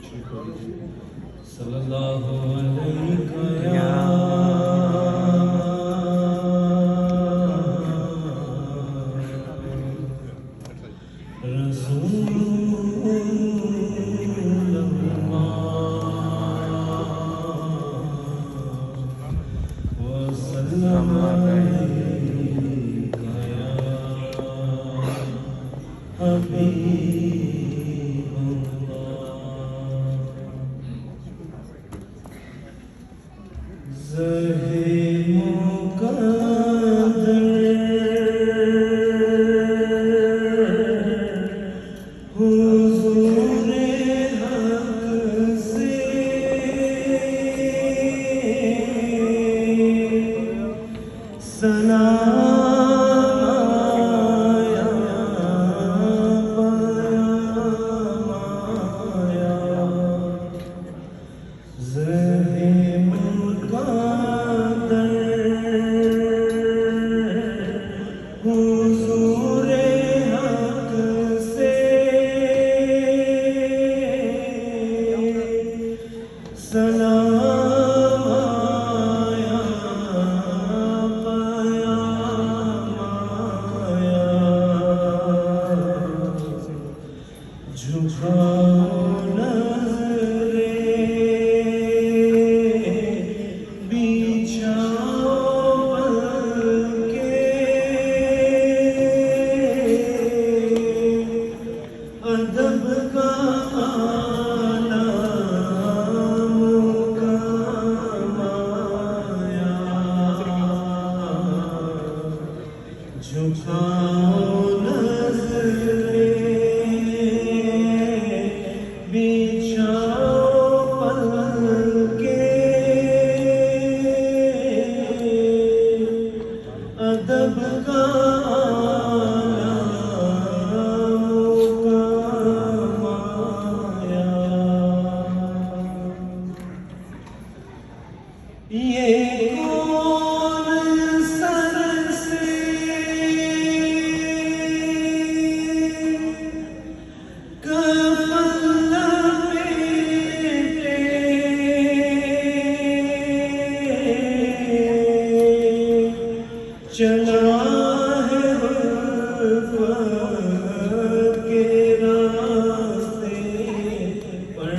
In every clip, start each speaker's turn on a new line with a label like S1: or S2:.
S1: صلی اللہ علیہ یا رسول اللہ وسلم علیک یا حبیب اللہ زہی مقدر حضور حق سے سلام آیا پیام آیا زہی مقدر حضور حق سے سلام آیا پیام آیا جھکاؤ نظریں بچھاؤ بلکہ ادب کا اعلیٰ مقام آیا جھکاؤ نظریں بچھاؤ پلکیں ادب کا مقام آیا یہ کون سر سے کفن لپیٹے چلا ہے الفت کے راستے پر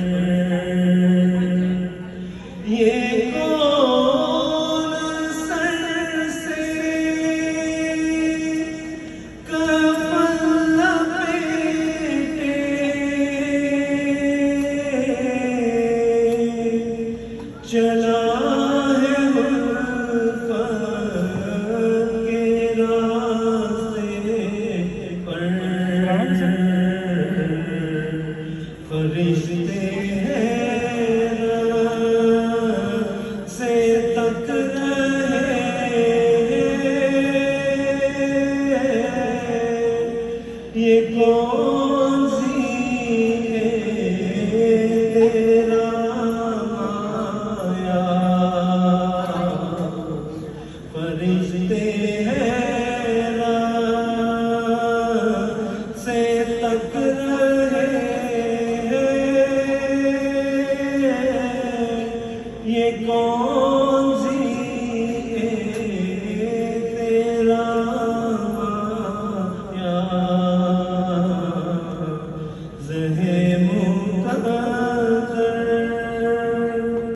S1: یہ کون سر سے کفن لپیٹے چلا ہے الفت کے راستے پر فرشتے حیرت سے تک رہے یہ کون سی ہے تیرا مایا فرشتے حیرت سے تک رہے یہ کون سی ہے تیرا مایا زہی مقدر